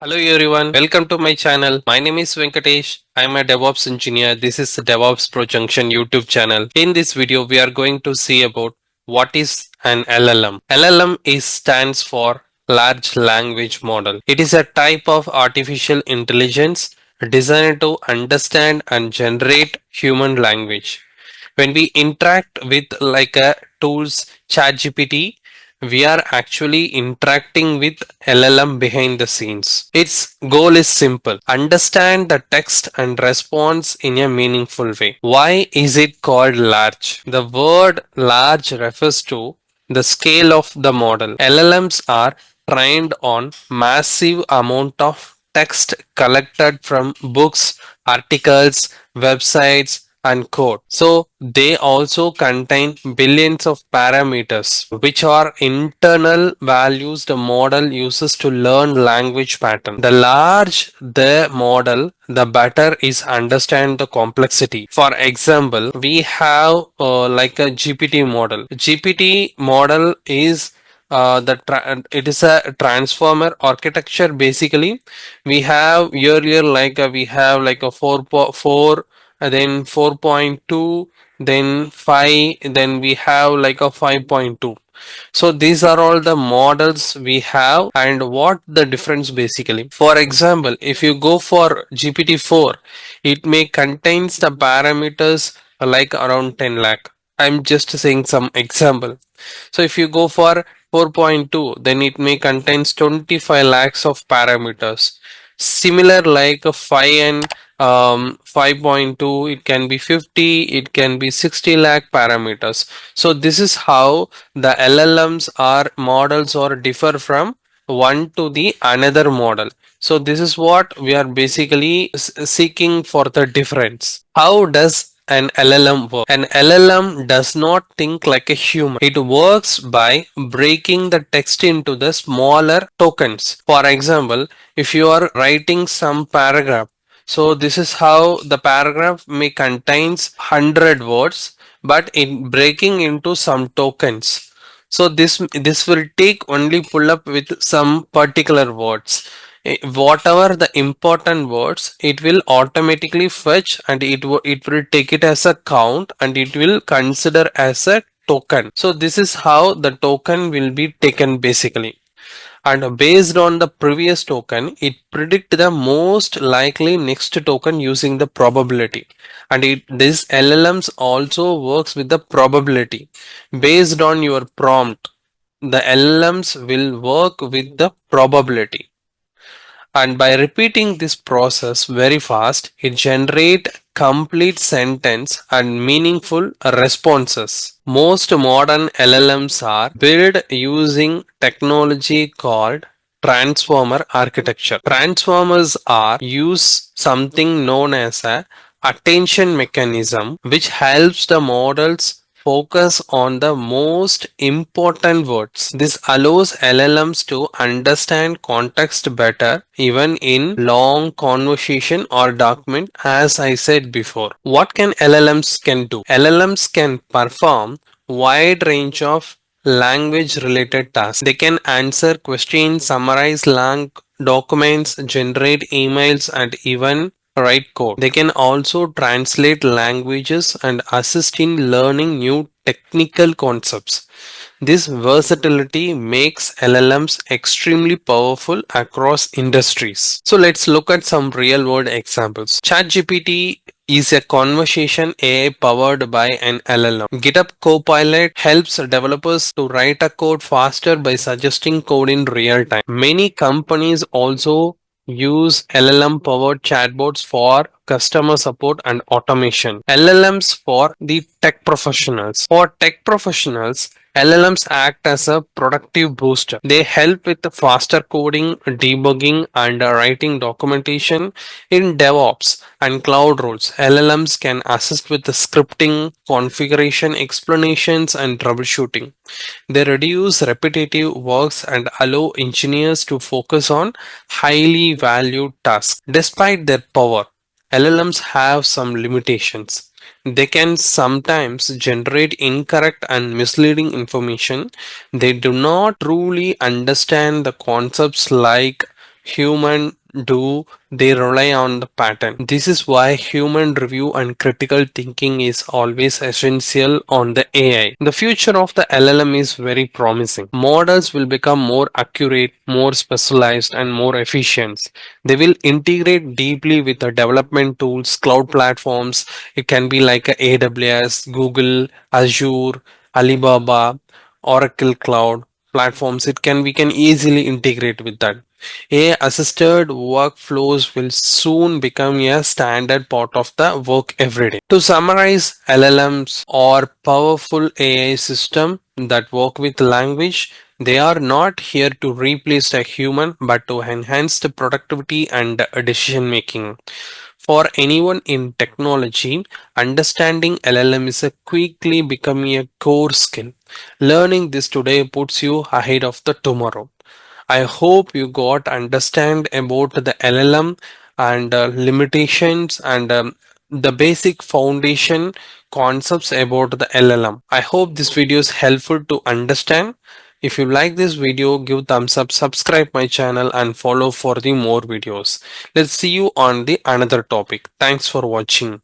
Hello everyone, welcome to my channel. My name is Venkatesh. I am a DevOps engineer. This is the Devops Pro Junction YouTube channel. In this video, we are going to see about what is an LLM. LLM is stands for Large Language Model. It is a type of artificial intelligence designed to understand and generate human language. When we interact with like a tools ChatGPT, we are actually interacting with LLM behind the scenes. Its goal is simple: understand the text and response in a meaningful way. Why is it called large? The word large refers to the scale of the model. LLMs are trained on massive amount of text collected from books, articles, websites, and code. So they also contain billions of parameters, which are internal values the model uses to learn language pattern. The large the model, the better is understand the complexity. For example, we have like a GPT model. GPT model is it is a transformer architecture. Basically, we have earlier we have like a 4 then 4.2, then 5, then we have like a 5.2. So these are all the models we have, and what the difference basically. For example, if you go for GPT-4, it may contains the parameters like around 10 lakh. I'm just saying some example. So if you go for 4.2, then it may contains 25 lakhs of parameters. Similar like a 5 and 5.2, it can be 50, it can be 60 lakh parameters. So this is how the LLMs are models or differ from one to the another model. So this is what we are basically seeking for the difference. How does an LLM work? An LLM does not think like a human. It works by breaking the text into the smaller tokens. For example, if you are writing some paragraph, so this is how the paragraph may contains 100 words, but in breaking into some tokens. So this will take only pull up with some particular words. Whatever the important words, it will automatically fetch, and it will take it as a count, and it will consider as a token. So this is how the token will be taken basically, and based on the previous token, it predict the most likely next token using the probability. And this LLMs also works with the probability. Based on your prompt, the LLMs will work with the probability, and by repeating this process very fast, it generate complete sentence and meaningful responses. Most modern LLMs are built using technology called transformer architecture. Transformers are use something known as a attention mechanism, which helps the models focus on the most important words. This allows LLMs to understand context better even in long conversation or document. As I said before, what can LLMs can do? LLMs can perform wide range of language related tasks. They can answer questions, summarize long documents, generate emails, and even write code. They can also translate languages and assist in learning new technical concepts. This versatility makes LLMs extremely powerful across industries. So let's look at some real world examples. ChatGPT is a conversation AI powered by an LLM. GitHub Copilot helps developers to write a code faster by suggesting code in real time. Many companies also use LLM powered chatbots for customer support and automation. LLMs for the tech professionals. For tech professionals, LLMs act as a productive booster. They help with the faster coding, debugging, and writing documentation. In DevOps and cloud roles, LLMs can assist with the scripting, configuration, explanations, and troubleshooting. They reduce repetitive works and allow engineers to focus on highly valued tasks. Despite their power, LLMs have some limitations. They can sometimes generate incorrect and misleading information. They do not truly understand the concepts like human do, they rely on the pattern. This is why human review and critical thinking is always essential on the AI. The future of the LLM is very promising. Models will become more accurate, more specialized, and more efficient. They will integrate deeply with the development tools, cloud platforms. It can be like a AWS, Google, Azure, Alibaba, Oracle Cloud platforms. It can we can easily integrate with that. AI assisted workflows will soon become a standard part of the work every day. To summarize, LLMs are powerful AI system that work with language. They are not here to replace a human but to enhance the productivity and decision making. For anyone in technology, understanding LLM is a quickly becoming a core skill. Learning this today puts you ahead of the tomorrow. I hope you got understand about the LLM and limitations and the basic foundation concepts about the LLM. I hope this video is helpful to understand. If you like this video, give thumbs up, subscribe my channel and follow for the more videos. Let's see you on the another topic. Thanks for watching.